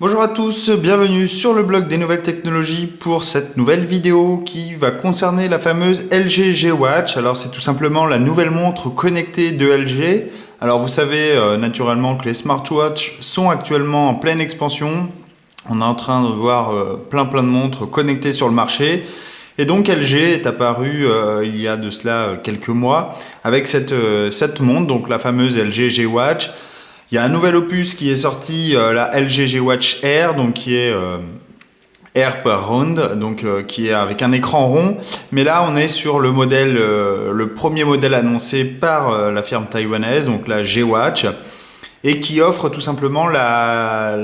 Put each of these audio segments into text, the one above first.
Bonjour à tous, bienvenue sur le blog des nouvelles technologies pour cette nouvelle vidéo qui va concerner la fameuse LG G Watch. Alors c'est tout simplement la nouvelle montre connectée de LG. Alors vous savez naturellement que les smartwatches sont actuellement en pleine expansion. On est en train de voir plein de montres connectées sur le marché. Et donc LG est apparu il y a de cela quelques mois avec cette montre, donc la fameuse LG G Watch. Il y a un nouvel opus qui est sorti, la LG G Watch Air, donc qui est Air per Round, donc qui est avec un écran rond. Mais là, on est sur le modèle, le premier modèle annoncé par la firme taïwanaise, donc la G Watch, et qui offre tout simplement la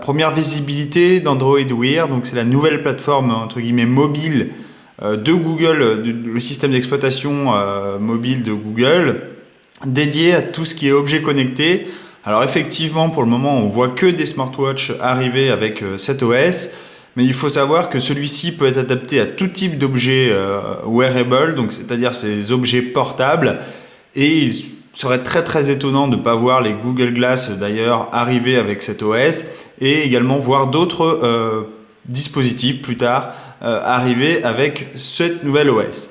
première visibilité d'Android Wear. Donc c'est la nouvelle plateforme entre guillemets mobile de Google, le système d'exploitation mobile de Google, dédié à tout ce qui est objet connecté. Alors effectivement, pour le moment, on voit que des smartwatches arriver avec cet OS, mais il faut savoir que celui-ci peut être adapté à tout type d'objets wearable, donc c'est-à-dire ces objets portables, et il serait très étonnant de ne pas voir les Google Glass d'ailleurs arriver avec cet OS, et également voir d'autres dispositifs plus tard arriver avec cette nouvelle OS.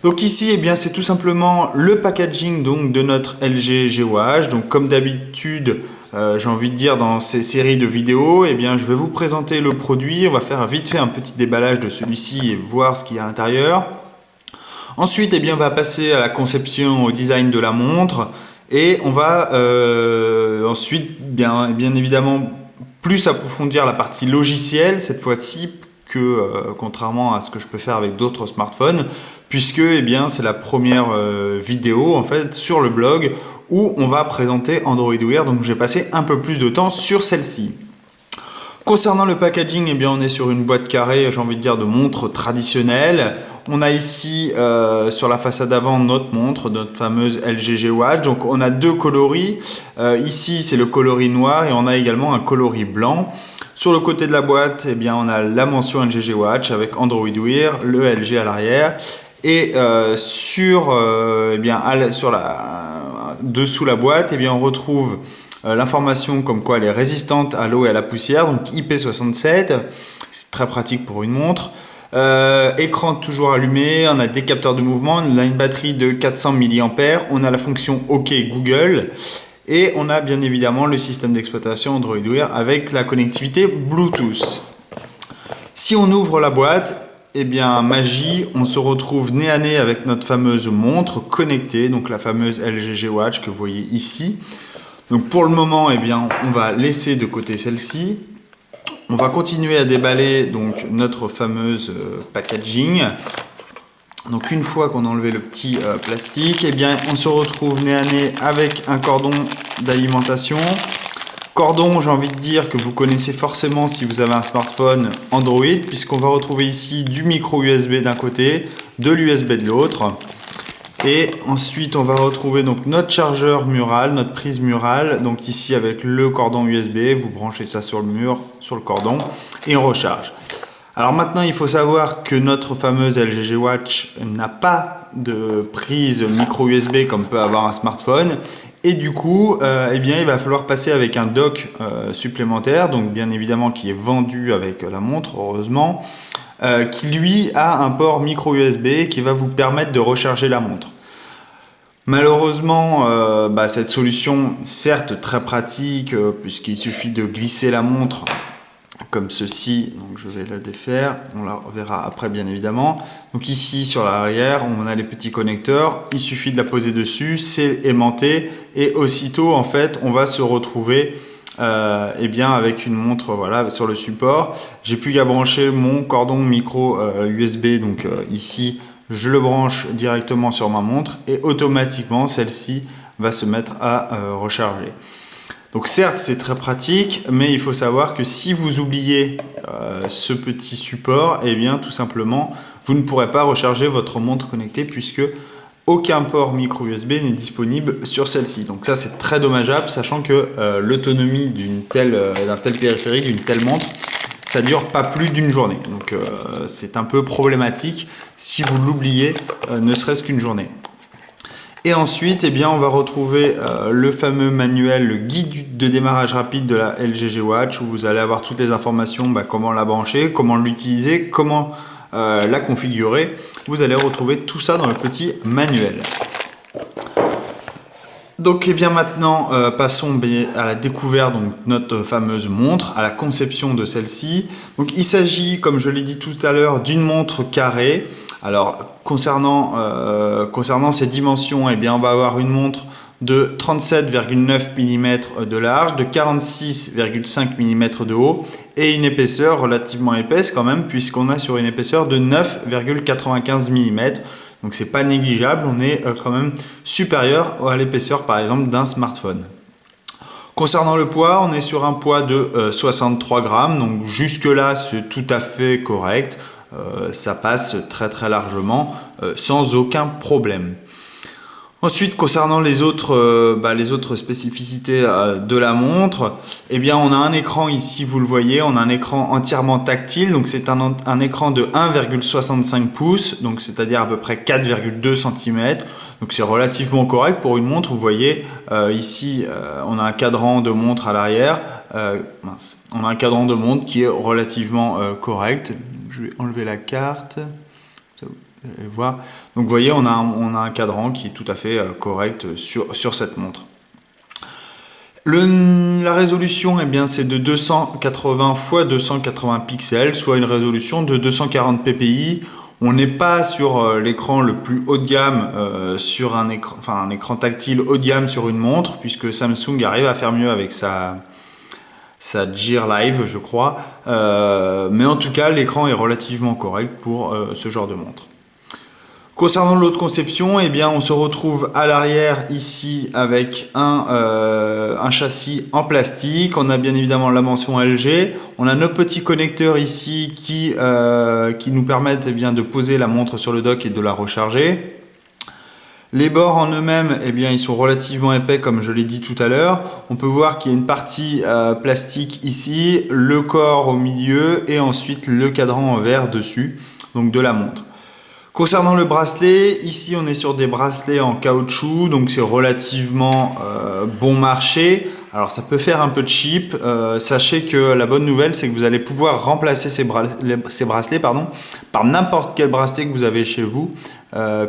Donc ici, eh bien, c'est tout simplement le packaging donc, de notre LG G Watch. Donc comme d'habitude, j'ai envie de dire dans ces séries de vidéos, eh bien, je vais vous présenter le produit. On va faire vite fait un petit déballage de celui-ci et voir ce qu'il y a à l'intérieur. Ensuite, eh bien, on va passer à la conception, au design de la montre. Et on va ensuite, bien évidemment, plus approfondir la partie logicielle, cette fois-ci, que contrairement à ce que je peux faire avec d'autres smartphones, puisque eh bien, c'est la première vidéo en fait sur le blog où on va présenter Android Wear, donc j'ai passé un peu plus de temps sur celle-ci. Concernant le packaging, eh bien, on est sur une boîte carrée, j'ai envie de dire, de montre traditionnelle. On a ici sur la façade avant notre montre, notre fameuse LG G Watch. Donc on a deux coloris. Ici c'est le coloris noir et on a également un coloris blanc. Sur le côté de la boîte, eh bien, on a la mention LG G Watch avec Android Wear, le LG à l'arrière. Et eh bien, dessous la boîte, eh bien, on retrouve l'information comme quoi elle est résistante à l'eau et à la poussière, donc IP67. C'est très pratique pour une montre. Écran toujours allumé, on a des capteurs de mouvement, on a une batterie de 400 mAh, on a la fonction OK Google. Et on a bien évidemment le système d'exploitation Android Wear avec la connectivité Bluetooth. Si on ouvre la boîte, eh bien magie, on se retrouve nez à nez avec notre fameuse montre connectée, donc la fameuse LG G Watch que vous voyez ici. Donc pour le moment, eh bien, on va laisser de côté celle-ci. On va continuer à déballer donc notre fameuse packaging. Donc une fois qu'on a enlevé le petit plastique, eh bien on se retrouve nez à nez avec un cordon d'alimentation. Cordon, j'ai envie de dire que vous connaissez forcément si vous avez un smartphone Android, puisqu'on va retrouver ici du micro USB d'un côté, de l'USB de l'autre. Et ensuite on va retrouver donc notre chargeur mural, notre prise murale. Donc ici avec le cordon USB, vous branchez ça sur le mur, sur le cordon, et on recharge. Alors maintenant, il faut savoir que notre fameuse LG G Watch n'a pas de prise micro USB comme peut avoir un smartphone. Et du coup, eh bien, il va falloir passer avec un dock supplémentaire, donc bien évidemment qui est vendu avec la montre, heureusement, qui lui a un port micro USB qui va vous permettre de recharger la montre. Malheureusement, cette solution, certes très pratique, puisqu'il suffit de glisser la montre comme ceci, donc je vais la défaire, on la verra après bien évidemment. Donc ici sur l'arrière, on a les petits connecteurs, il suffit de la poser dessus, c'est aimanté et aussitôt en fait on va se retrouver eh bien, avec une montre voilà, sur le support. J'ai plus qu'à brancher mon cordon micro USB, donc ici je le branche directement sur ma montre et automatiquement celle-ci va se mettre à recharger. Donc certes c'est très pratique, mais il faut savoir que si vous oubliez ce petit support, eh bien tout simplement vous ne pourrez pas recharger votre montre connectée puisque aucun port micro USB n'est disponible sur celle-ci. Donc ça c'est très dommageable, sachant que l'autonomie d'un tel périphérique, d'une telle montre, ça dure pas plus d'une journée. Donc c'est un peu problématique si vous l'oubliez ne serait-ce qu'une journée. Et ensuite, eh bien, on va retrouver le fameux manuel, le guide de démarrage rapide de la LG G Watch, où vous allez avoir toutes les informations, comment la brancher, comment l'utiliser, comment la configurer. Vous allez retrouver tout ça dans le petit manuel. Donc, eh bien, maintenant, passons à la découverte de notre fameuse montre, à la conception de celle-ci. Donc, il s'agit, comme je l'ai dit tout à l'heure, d'une montre carrée. Alors, concernant ces dimensions, eh bien, on va avoir une montre de 37,9 mm de large, de 46,5 mm de haut et une épaisseur relativement épaisse quand même, puisqu'on est sur une épaisseur de 9,95 mm. Donc, c'est pas négligeable, on est quand même supérieur à l'épaisseur par exemple d'un smartphone. Concernant le poids, on est sur un poids de 63 grammes, donc jusque-là c'est tout à fait correct. Ça passe très largement sans aucun problème. Ensuite, concernant les autres spécificités de la montre, eh bien, on a un écran ici, vous le voyez, on a un écran entièrement tactile, donc c'est un écran de 1,65 pouces, donc c'est-à-dire à peu près 4,2 cm, donc c'est relativement correct pour une montre. Vous voyez ici, on a un cadran de montre à l'arrière, on a un cadran de montre qui est relativement correct. Je vais enlever la carte. Vous allez voir. Donc vous voyez, on a un cadran qui est tout à fait correct sur cette montre. La résolution, eh bien, c'est de 280 x 280 pixels, soit une résolution de 240 ppi. On n'est pas sur l'écran le plus haut de gamme, sur un écran tactile haut de gamme sur une montre, puisque Samsung arrive à faire mieux avec sa Gear Live, je crois. Mais en tout cas, l'écran est relativement correct pour ce genre de montre. Concernant l'autre conception, eh bien, on se retrouve à l'arrière ici avec un châssis en plastique. On a bien évidemment la mention LG. On a nos petits connecteurs ici qui nous permettent de poser la montre sur le dock et de la recharger. Les bords en eux-mêmes, eh bien, ils sont relativement épais comme je l'ai dit tout à l'heure. On peut voir qu'il y a une partie plastique ici, le corps au milieu et ensuite le cadran en verre dessus, donc de la montre. Concernant le bracelet, ici on est sur des bracelets en caoutchouc, donc c'est relativement bon marché. Alors ça peut faire un peu cheap. Sachez que la bonne nouvelle, c'est que vous allez pouvoir remplacer ces bracelets par n'importe quel bracelet que vous avez chez vous,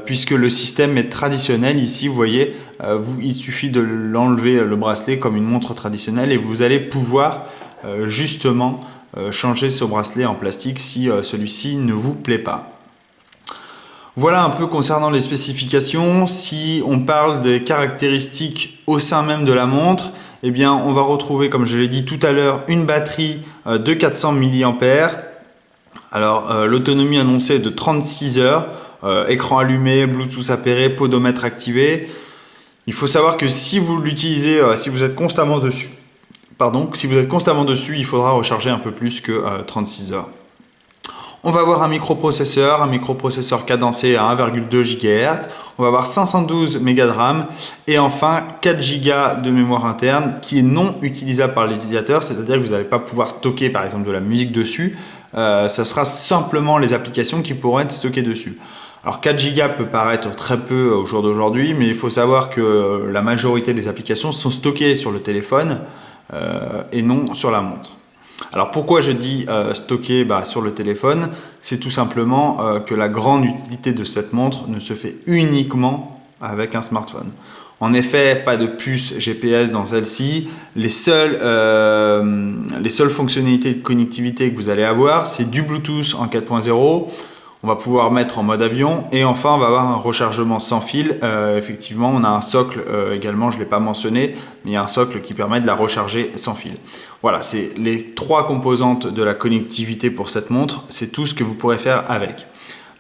puisque le système est traditionnel. Ici, vous voyez, il suffit de l'enlever le bracelet comme une montre traditionnelle et vous allez pouvoir justement changer ce bracelet en plastique si celui-ci ne vous plaît pas. Voilà un peu concernant les spécifications. Si on parle des caractéristiques au sein même de la montre, eh bien, on va retrouver, comme je l'ai dit tout à l'heure, une batterie de 400 mAh. Alors, l'autonomie annoncée est de 36 heures, écran allumé, Bluetooth appairé, podomètre activé. Il faut savoir que si vous l'utilisez, si vous êtes constamment dessus, il faudra recharger un peu plus que 36 heures. On va avoir un microprocesseur cadencé à 1,2 GHz. On va avoir 512 MB de RAM et enfin 4 Go de mémoire interne qui est non utilisable par l'utilisateur, c'est-à-dire que vous n'allez pas pouvoir stocker par exemple de la musique dessus. Ça sera simplement les applications qui pourront être stockées dessus. Alors 4 Go peut paraître très peu au jour d'aujourd'hui, mais il faut savoir que la majorité des applications sont stockées sur le téléphone et non sur la montre. Alors pourquoi je dis stocker sur le téléphone? C'est tout simplement que la grande utilité de cette montre ne se fait uniquement avec un smartphone. En effet, pas de puce GPS dans celle-ci. Les seules fonctionnalités de connectivité que vous allez avoir, c'est du Bluetooth en 4.0. On va pouvoir mettre en mode avion et enfin on va avoir un rechargement sans fil. Effectivement, on a un socle également, je ne l'ai pas mentionné, mais il y a un socle qui permet de la recharger sans fil. Voilà, c'est les trois composantes de la connectivité pour cette montre. C'est tout ce que vous pourrez faire avec.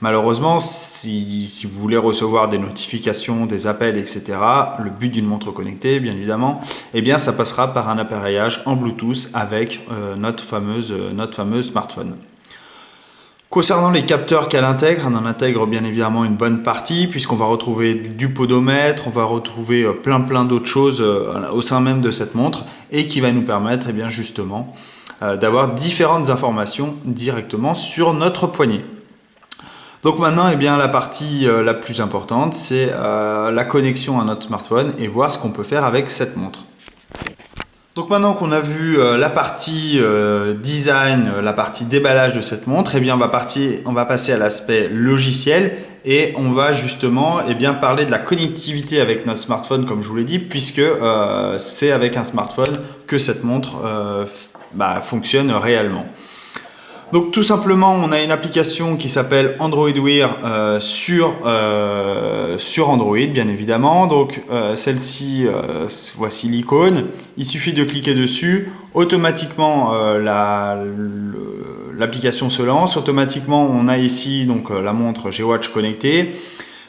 Malheureusement, si vous voulez recevoir des notifications, des appels, etc., le but d'une montre connectée, bien évidemment, eh bien, ça passera par un appareillage en Bluetooth avec notre fameuse smartphone. Concernant les capteurs qu'elle intègre, on en intègre bien évidemment une bonne partie puisqu'on va retrouver du podomètre, on va retrouver plein d'autres choses au sein même de cette montre et qui va nous permettre justement d'avoir différentes informations directement sur notre poignet. Donc maintenant, eh bien, la partie la plus importante, c'est la connexion à notre smartphone et voir ce qu'on peut faire avec cette montre. Donc maintenant qu'on a vu la partie design, la partie déballage de cette montre, eh bien on va passer à l'aspect logiciel et on va justement parler de la connectivité avec notre smartphone, comme je vous l'ai dit, puisque c'est avec un smartphone que cette montre fonctionne réellement. Donc tout simplement, on a une application qui s'appelle Android Wear sur Android, bien évidemment. Donc celle-ci, voici l'icône. Il suffit de cliquer dessus. Automatiquement, l'application se lance. Automatiquement, on a ici donc la montre G-Watch connectée.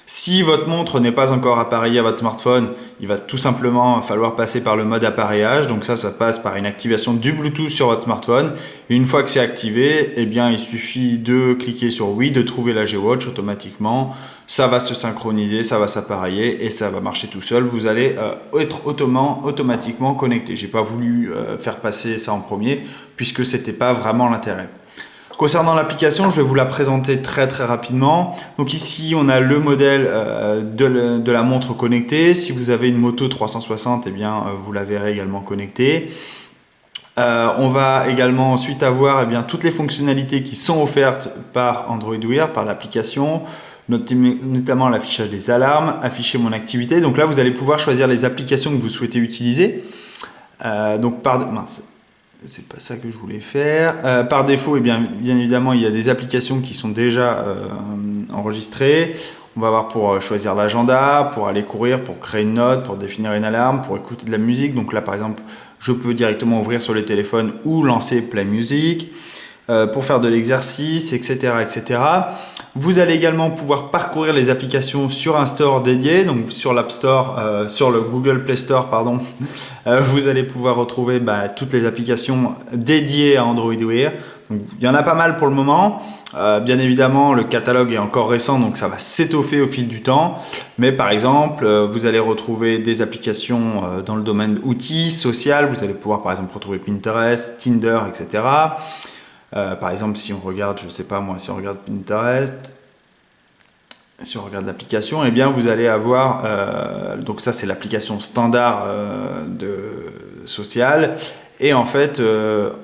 Si votre montre n'est pas encore appareillée à votre smartphone, il va tout simplement falloir passer par le mode appareillage. Donc ça passe par une activation du Bluetooth sur votre smartphone. Et une fois que c'est activé, eh bien, il suffit de cliquer sur oui, de trouver la G-Watch automatiquement. Ça va se synchroniser, ça va s'appareiller et ça va marcher tout seul. Vous allez être automatiquement connecté. J'ai pas voulu faire passer ça en premier puisque c'était pas vraiment l'intérêt. Concernant l'application, je vais vous la présenter très rapidement. Donc ici, on a le modèle de la montre connectée. Si vous avez une Moto 360, eh bien, vous la verrez également connectée. On va également ensuite avoir toutes les fonctionnalités qui sont offertes par Android Wear, par l'application, notamment l'affichage des alarmes, afficher mon activité. Donc là, vous allez pouvoir choisir les applications que vous souhaitez utiliser. C'est pas ça que je voulais faire. Par défaut, bien évidemment, il y a des applications qui sont déjà enregistrées. On va avoir pour choisir l'agenda, pour aller courir, pour créer une note, pour définir une alarme, pour écouter de la musique. Donc là, par exemple, je peux directement ouvrir sur le téléphone ou lancer Play Music. Pour faire de l'exercice, etc., etc. Vous allez également pouvoir parcourir les applications sur un store dédié, donc sur l'App Store, sur le Google Play Store, pardon. Vous allez pouvoir retrouver toutes les applications dédiées à Android Wear. Donc, il y en a pas mal pour le moment. Bien évidemment, le catalogue est encore récent, donc ça va s'étoffer au fil du temps. Mais par exemple, vous allez retrouver des applications dans le domaine outils, social. Vous allez pouvoir par exemple retrouver Pinterest, Tinder, etc. Par exemple, si on regarde, je sais pas moi, si on regarde Pinterest, si on regarde l'application, eh bien vous allez avoir, donc ça c'est l'application standard de social, et en fait,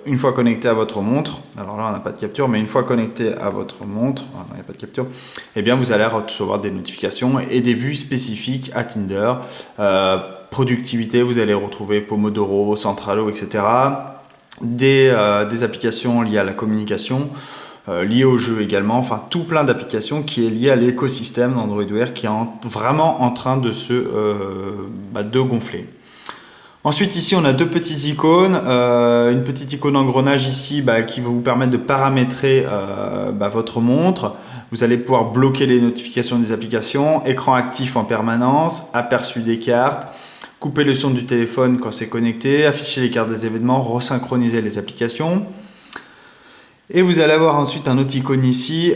une fois connecté à votre montre, alors là on n'a pas de capture, mais une fois connecté à votre montre, il n'y a pas de capture, eh bien vous allez recevoir des notifications et des vues spécifiques à Tinder, productivité, vous allez retrouver Pomodoro, Centralo, etc., des applications liées à la communication, liées au jeu également, enfin tout plein d'applications qui est lié à l'écosystème d'Android Wear qui est vraiment en train de de gonfler. Ensuite ici on a deux petites icônes, une petite icône engrenage ici qui va vous permettre de paramétrer votre montre. Vous allez pouvoir bloquer les notifications des applications, écran actif en permanence, aperçu des cartes, couper le son du téléphone quand c'est connecté, afficher les cartes des événements, resynchroniser les applications. Et vous allez avoir ensuite un autre icône ici,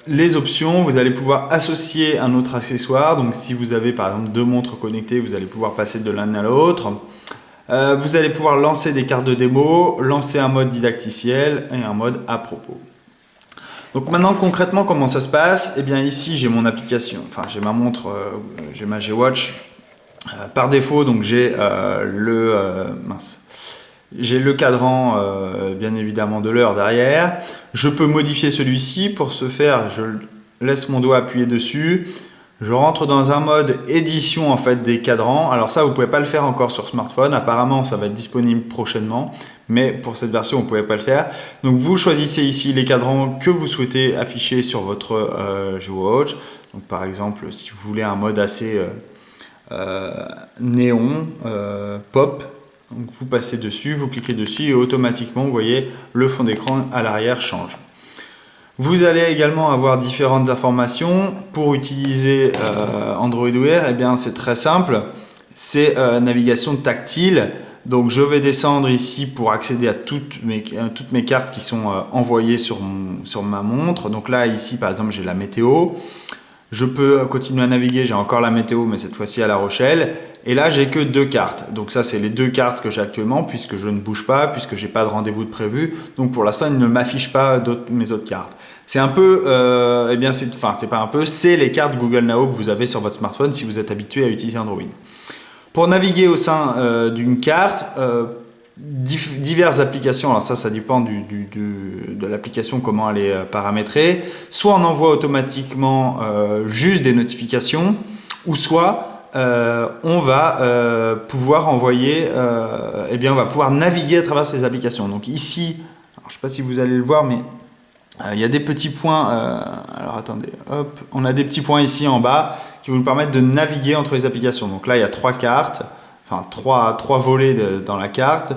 les options, vous allez pouvoir associer un autre accessoire. Donc si vous avez par exemple deux montres connectées, vous allez pouvoir passer de l'un à l'autre. Vous allez pouvoir lancer des cartes de démo, lancer un mode didacticiel et un mode à propos. Donc maintenant concrètement comment ça se passe? Eh bien ici j'ai mon application, j'ai ma montre, j'ai ma G-Watch. Par défaut, donc j'ai le cadran bien évidemment de l'heure derrière. Je peux modifier celui-ci. Pour ce faire, je laisse mon doigt appuyé dessus. Je rentre dans un mode édition en fait des cadrans. Alors ça, vous pouvez pas le faire encore sur smartphone. Apparemment, ça va être disponible prochainement, mais pour cette version, vous pouvez pas le faire. Donc vous choisissez ici les cadrans que vous souhaitez afficher sur votre G-Watch. Donc par exemple, si vous voulez un mode assez néon, pop, donc vous passez dessus, vous cliquez dessus et automatiquement vous voyez le fond d'écran à l'arrière change. Vous allez également avoir différentes informations. Pour utiliser Android Wear, eh bien c'est très simple, c'est navigation tactile. Donc je vais descendre ici pour accéder à toutes mes cartes qui sont envoyées sur ma montre. Donc là ici par exemple j'ai la météo. Je peux continuer à naviguer, j'ai encore la météo, mais cette fois-ci à La Rochelle. Et là, j'ai que deux cartes. Donc ça, c'est les deux cartes que j'ai actuellement, puisque je ne bouge pas, puisque j'ai pas de rendez-vous de prévu. Donc pour l'instant, il ne m'affiche pas mes autres cartes. C'est un peu, c'est pas un peu, c'est les cartes Google Now que vous avez sur votre smartphone si vous êtes habitué à utiliser Android. Pour naviguer au sein d'une carte, diverses applications, alors ça dépend de l'application, comment elle est paramétrée. Soit on envoie automatiquement juste des notifications, ou soit on va pouvoir envoyer, on va pouvoir naviguer à travers ces applications. Donc ici, alors je ne sais pas si vous allez le voir, mais il y a des petits points, alors attendez, hop, on a des petits points ici en bas qui vont nous permettre de naviguer entre les applications. Donc là, il y a trois cartes, enfin trois volets dans la carte.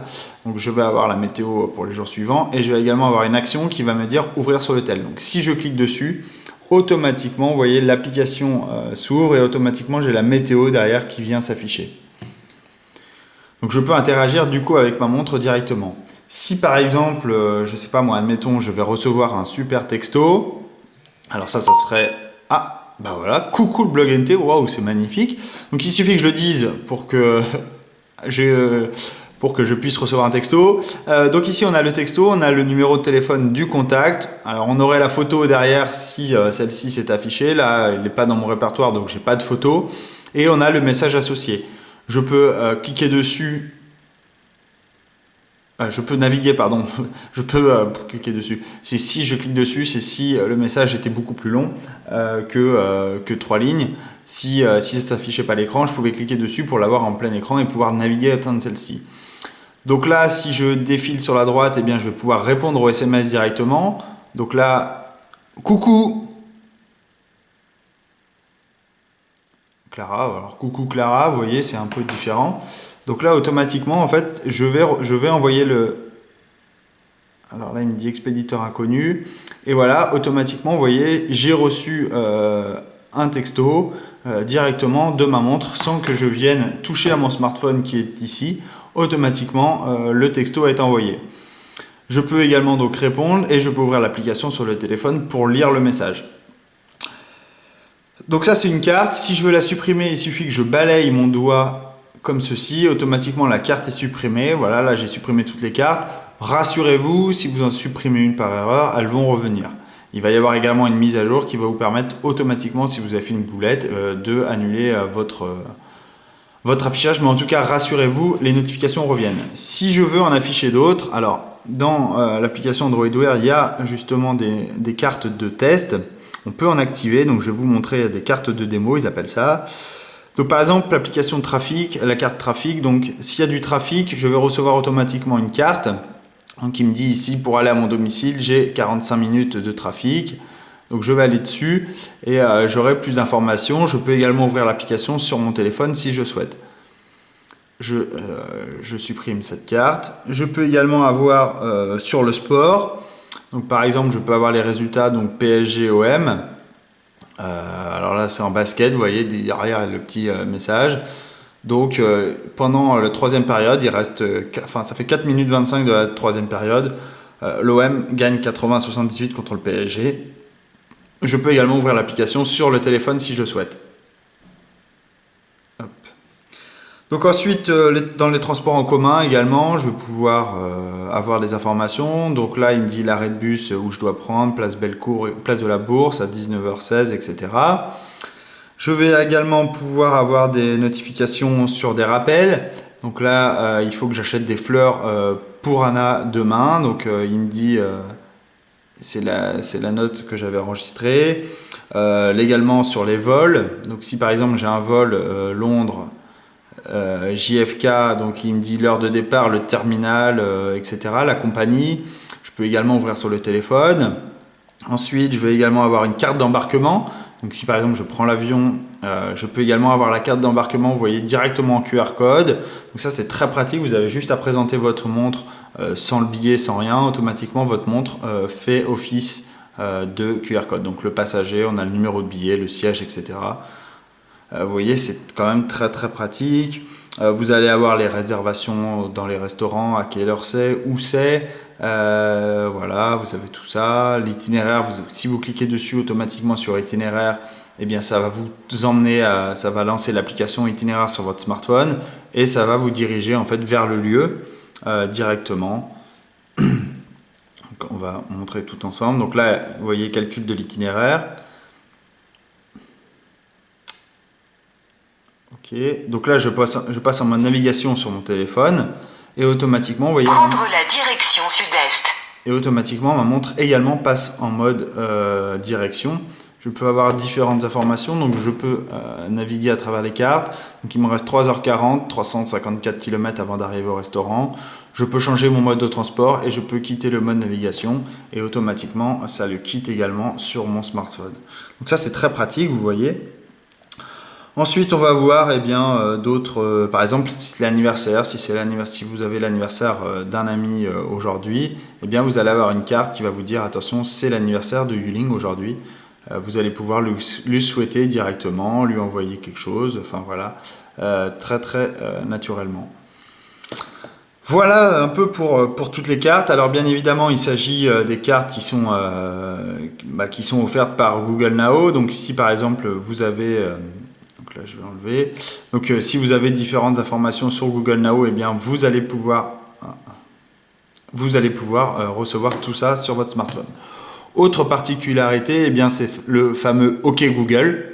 Donc je vais avoir la météo pour les jours suivants et je vais également avoir une action qui va me dire ouvrir sur le tel. Donc si je clique dessus, automatiquement, vous voyez, l'application s'ouvre et automatiquement, j'ai la météo derrière qui vient s'afficher. Donc je peux interagir du coup avec ma montre directement. Si par exemple, je sais pas moi, admettons, je vais recevoir un super texto, alors ça serait, ah, bah voilà, coucou le blog NT, waouh, c'est magnifique. Donc il suffit que je le dise pour que je puisse recevoir un texto. Donc ici on a le texto, on a le numéro de téléphone du contact. Alors on aurait la photo derrière si celle-ci s'est affichée. Là, elle n'est pas dans mon répertoire, donc j'ai pas de photo. Et on a le message associé. Je peux cliquer dessus. Je peux naviguer, pardon, je peux cliquer dessus. C'est si je clique dessus, c'est si le message était beaucoup plus long que 3 lignes. Si ça ne s'affichait pas à l'écran, je pouvais cliquer dessus pour l'avoir en plein écran et pouvoir naviguer et atteindre celle-ci. Donc là, si je défile sur la droite, eh bien, je vais pouvoir répondre au SMS directement. Donc là, coucou Clara, alors coucou Clara, vous voyez, c'est un peu différent. Donc là, automatiquement, en fait, je vais envoyer le... Alors là, il me dit expéditeur inconnu. Et voilà, automatiquement, vous voyez, j'ai reçu un texto directement de ma montre sans que je vienne toucher à mon smartphone qui est ici. Automatiquement, le texto est envoyé. Je peux également donc répondre et je peux ouvrir l'application sur le téléphone pour lire le message. Donc ça, c'est une carte. Si je veux la supprimer, il suffit que je balaye mon doigt comme ceci, automatiquement la carte est supprimée. Voilà, là j'ai supprimé toutes les cartes. Rassurez-vous, si vous en supprimez une par erreur, elles vont revenir. Il va y avoir également une mise à jour qui va vous permettre automatiquement, si vous avez fait une boulette, de annuler votre affichage. Mais en tout cas, rassurez-vous, les notifications reviennent. Si je veux en afficher d'autres, alors dans l'application Android Wear, il y a justement des cartes de test. On peut en activer, donc je vais vous montrer des cartes de démo, ils appellent ça. Donc par exemple, l'application de trafic, la carte trafic, donc s'il y a du trafic, je vais recevoir automatiquement une carte. Donc il me dit ici, pour aller à mon domicile, j'ai 45 minutes de trafic. Donc je vais aller dessus et j'aurai plus d'informations. Je peux également ouvrir l'application sur mon téléphone si je souhaite. Je supprime cette carte. Je peux également avoir sur le sport. Donc par exemple, je peux avoir les résultats, donc PSG-OM. Alors là, c'est en basket, vous voyez, derrière le petit message. Donc pendant la troisième période, il reste, ça fait 4 minutes 25 de la troisième période. L'OM gagne 80-78 contre le PSG. Je peux également ouvrir l'application sur le téléphone si je souhaite. Hop. Donc ensuite, dans les transports en commun également, je vais pouvoir avoir des informations. Donc là, il me dit l'arrêt de bus où je dois prendre, place Bellecour, place de la Bourse à 19h16, etc. Je vais également pouvoir avoir des notifications sur des rappels. Donc là, il faut que j'achète des fleurs pour Anna demain. Donc il me dit, c'est la note que j'avais enregistrée. Légalement sur les vols. Donc si par exemple j'ai un vol Londres, JFK, donc il me dit l'heure de départ, le terminal, etc. La compagnie. Je peux également ouvrir sur le téléphone. Ensuite, je vais également avoir une carte d'embarquement. Donc si par exemple je prends l'avion, je peux également avoir la carte d'embarquement, vous voyez, directement en QR code. Donc ça c'est très pratique, vous avez juste à présenter votre montre sans le billet, sans rien. Automatiquement votre montre fait office de QR code. Donc le passager, on a le numéro de billet, le siège, etc. Vous voyez, c'est quand même très très pratique. Vous allez avoir les réservations dans les restaurants, à quelle heure c'est, où c'est. Voilà, vous avez tout ça. L'itinéraire, si vous cliquez dessus automatiquement sur itinéraire, eh bien ça va vous emmener, ça va lancer l'application itinéraire sur votre smartphone et ça va vous diriger en fait vers le lieu directement. on va montrer tout ensemble. Donc là, vous voyez, calcul de l'itinéraire. Ok, donc là, je passe en mode navigation sur mon téléphone et automatiquement, vous voyez, prendre la direction sud-est. Et automatiquement, ma montre également passe en mode direction. Je peux avoir différentes informations, donc je peux naviguer à travers les cartes. Donc il me reste 3h40, 354 km avant d'arriver au restaurant. Je peux changer mon mode de transport et je peux quitter le mode navigation. Et automatiquement, ça le quitte également sur mon smartphone. Donc ça, c'est très pratique, vous voyez. Ensuite, on va voir d'autres, par exemple, si c'est l'anniversaire, si vous avez l'anniversaire d'un ami aujourd'hui, eh bien vous allez avoir une carte qui va vous dire attention, c'est l'anniversaire de Yuling aujourd'hui. Vous allez pouvoir lui souhaiter directement, lui envoyer quelque chose, enfin voilà, très naturellement. Voilà un peu pour toutes les cartes. Alors bien évidemment, il s'agit des cartes qui sont offertes par Google Now. Donc si par exemple vous avez donc là, je vais enlever. Donc, si vous avez différentes informations sur Google Now, eh bien, vous allez pouvoir recevoir tout ça sur votre smartphone. Autre particularité, eh bien, c'est le fameux OK Google.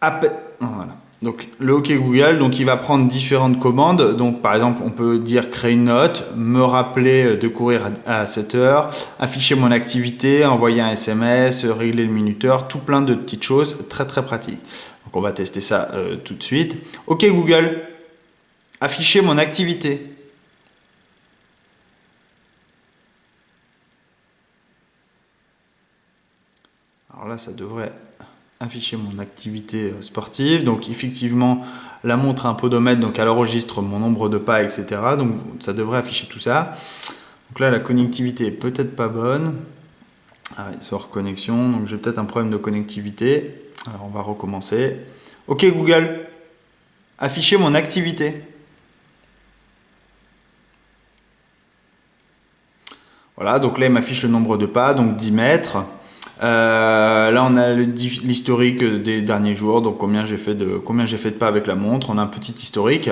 Voilà. Donc le OK Google, donc il va prendre différentes commandes. Donc par exemple, on peut dire créer une note, me rappeler de courir à 7 heures, afficher mon activité, envoyer un SMS, régler le minuteur, tout plein de petites choses très pratiques. Donc on va tester ça tout de suite. OK Google, afficher mon activité. Alors là, ça devrait afficher mon activité sportive. Donc effectivement, la montre a un podomètre, donc elle enregistre mon nombre de pas, etc. Donc ça devrait afficher tout ça. Donc là, la connectivité est peut-être pas bonne. Ah ouais, sort connexion, donc j'ai peut-être un problème de connectivité. Alors on va recommencer. OK Google, afficher mon activité. Voilà, donc là il m'affiche le nombre de pas, donc 10 mètres. Là on a l'historique des derniers jours, donc combien j'ai fait de pas avec la montre. On a un petit historique,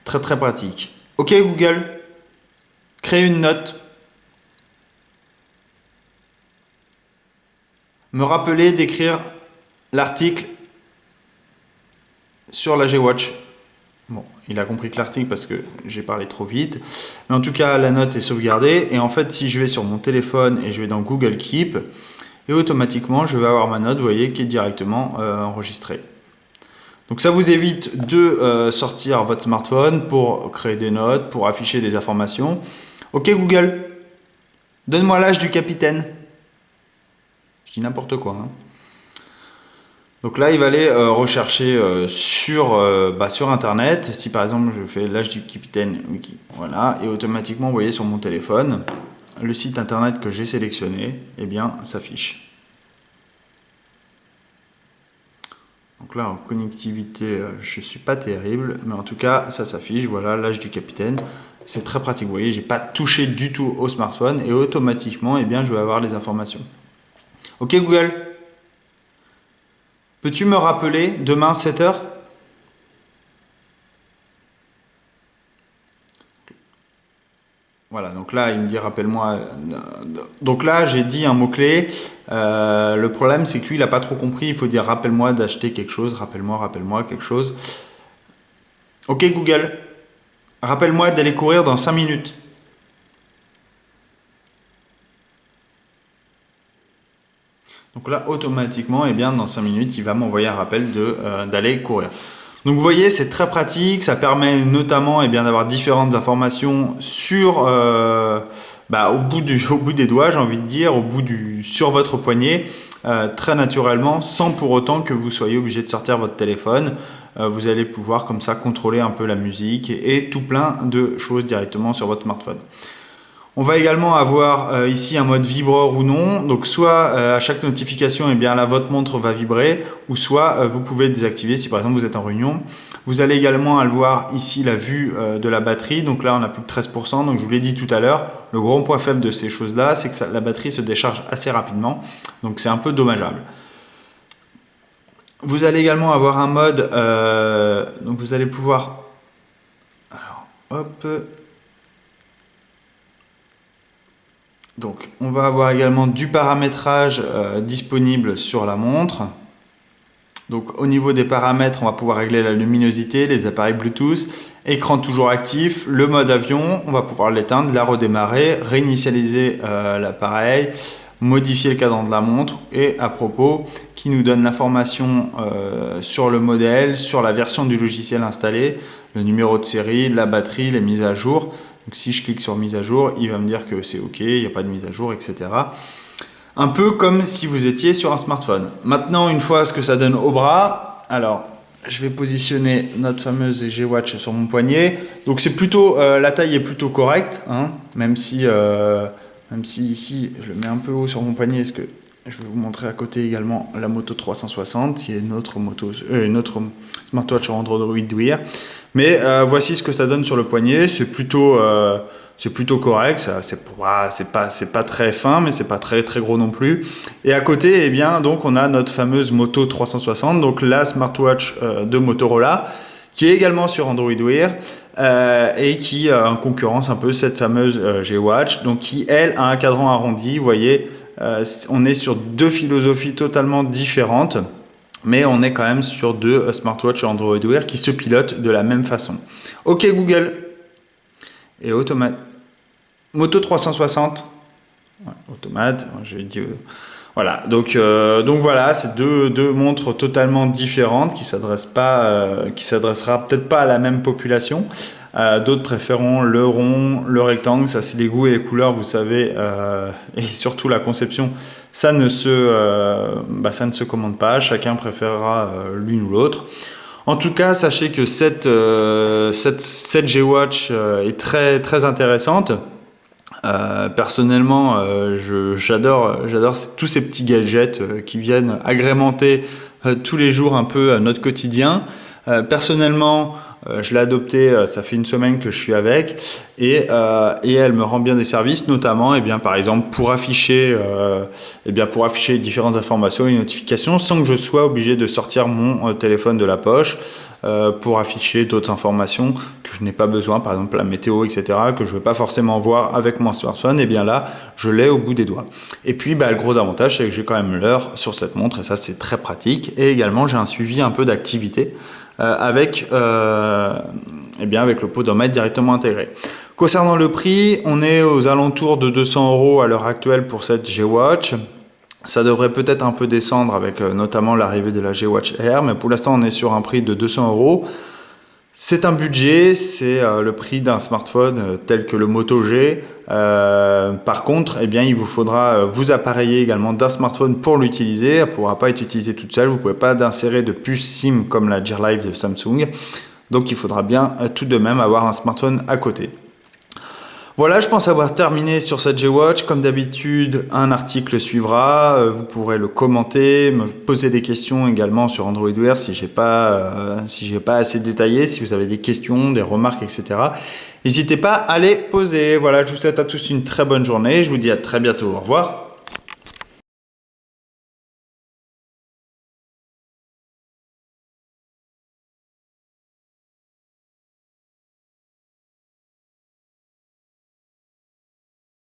très pratique. OK Google, créer une note, me rappeler d'écrire l'article sur la G-Watch. Bon, il a compris que l'article parce que j'ai parlé trop vite, mais en tout cas la note est sauvegardée. Et en fait, si je vais sur mon téléphone et je vais dans Google Keep, et automatiquement je vais avoir ma note, vous voyez, qui est directement enregistrée. Donc ça vous évite de sortir votre smartphone pour créer des notes, pour afficher des informations. OK Google, donne-moi l'âge du capitaine. Je dis n'importe quoi. Hein. Donc là, il va aller rechercher sur Internet. Si par exemple je fais l'âge du capitaine, voilà, et automatiquement, vous voyez sur mon téléphone, le site internet que j'ai sélectionné, eh bien, s'affiche. Donc là, en connectivité, je ne suis pas terrible, mais en tout cas, ça s'affiche. Voilà, l'âge du capitaine. C'est très pratique. Vous voyez, j'ai pas touché du tout au smartphone et automatiquement, eh bien, je vais avoir les informations. OK Google, peux-tu me rappeler demain 7 heures? Voilà, donc là, il me dit rappelle-moi. Donc là, j'ai dit un mot-clé. Le problème, c'est que lui, il n'a pas trop compris. Il faut dire rappelle-moi d'acheter quelque chose, rappelle-moi quelque chose. OK Google, rappelle-moi d'aller courir dans 5 minutes. Donc là, automatiquement, eh bien, dans 5 minutes, il va m'envoyer un rappel d'aller courir. Donc vous voyez, c'est très pratique, ça permet notamment d'avoir différentes informations sur, au bout des doigts, j'ai envie de dire, sur votre poignet, très naturellement, sans pour autant que vous soyez obligé de sortir votre téléphone. Vous allez pouvoir comme ça contrôler un peu la musique et tout plein de choses directement sur votre smartphone. On va également avoir ici un mode vibreur ou non. Donc soit à chaque notification, là, votre montre va vibrer, ou soit vous pouvez désactiver si par exemple vous êtes en réunion. Vous allez également le voir ici la vue de la batterie. Donc là, on a plus de 13%. Donc je vous l'ai dit tout à l'heure, le gros point faible de ces choses-là, c'est que la batterie se décharge assez rapidement. Donc c'est un peu dommageable. Vous allez également avoir un mode, donc vous allez pouvoir, alors hop, Donc on va avoir également du paramétrage disponible sur la montre. Donc au niveau des paramètres, on va pouvoir régler la luminosité, les appareils Bluetooth, écran toujours actif, le mode avion, on va pouvoir l'éteindre, la redémarrer, réinitialiser l'appareil, modifier le cadran de la montre et à propos, qui nous donne l'information sur le modèle, sur la version du logiciel installé, le numéro de série, la batterie, les mises à jour. Donc si je clique sur mise à jour, il va me dire que c'est OK, il n'y a pas de mise à jour, etc. Un peu comme si vous étiez sur un smartphone. Maintenant, une fois ce que ça donne au bras, alors je vais positionner notre fameuse EG Watch sur mon poignet. Donc c'est plutôt, la taille est plutôt correcte, hein, même si ici je le mets un peu haut sur mon poignet, parce que je vais vous montrer à côté également la Moto 360, qui est notre smartwatch Android Wear. Mais voici ce que ça donne sur le poignet. C'est plutôt correct. C'est pas très fin, mais c'est pas très très gros non plus. Et à côté, eh bien, donc on a notre fameuse Moto 360, donc la smartwatch de Motorola, qui est également sur Android Wear et qui en concurrence un peu cette fameuse G-Watch, donc qui elle a un cadran arrondi. Vous voyez, on est sur deux philosophies totalement différentes. Mais on est quand même sur deux smartwatches Android Wear qui se pilotent de la même façon. OK Google. Et automate. Moto 360. Ouais, automate. J'ai dit. Voilà. Donc voilà, c'est deux montres totalement différentes qui s'adressera peut-être pas à la même population. D'autres préféreront le rond, le rectangle. Ça, c'est les goûts et les couleurs, vous savez, et surtout la conception. Ça ne se commande pas, chacun préférera l'une ou l'autre. En tout cas, sachez que cette G-Watch est très, très intéressante. Personnellement, j'adore tous ces petits gadgets qui viennent agrémenter tous les jours un peu notre quotidien. Personnellement, je l'ai adoptée, ça fait une semaine que je suis avec et elle me rend bien des services, notamment par exemple pour afficher différentes informations et notifications sans que je sois obligé de sortir mon téléphone de la poche pour afficher d'autres informations que je n'ai pas besoin, par exemple la météo, etc., que je ne vais pas forcément voir avec mon smartphone. Et bien là, je l'ai au bout des doigts. Et puis le gros avantage, c'est que j'ai quand même l'heure sur cette montre et ça c'est très pratique. Et également, j'ai un suivi un peu d'activité avec le podomètre directement intégré. Concernant le prix, on est aux alentours de 200 € à l'heure actuelle pour cette G-Watch. Ça devrait peut-être un peu descendre avec notamment l'arrivée de la G-Watch Air, mais pour l'instant on est sur un prix de 200 €. C'est un budget, c'est le prix d'un smartphone tel que le Moto G. Par contre, il vous faudra vous appareiller également d'un smartphone pour l'utiliser. Elle ne pourra pas être utilisée toute seule. Vous ne pouvez pas insérer de puce SIM comme la Gear Live de Samsung. Donc il faudra bien tout de même avoir un smartphone à côté. Voilà, je pense avoir terminé sur cette G-Watch. Comme d'habitude, un article suivra. Vous pourrez le commenter, me poser des questions également sur Android Wear si j'ai pas assez détaillé, si vous avez des questions, des remarques, etc. N'hésitez pas à les poser. Voilà, je vous souhaite à tous une très bonne journée. Je vous dis à très bientôt. Au revoir.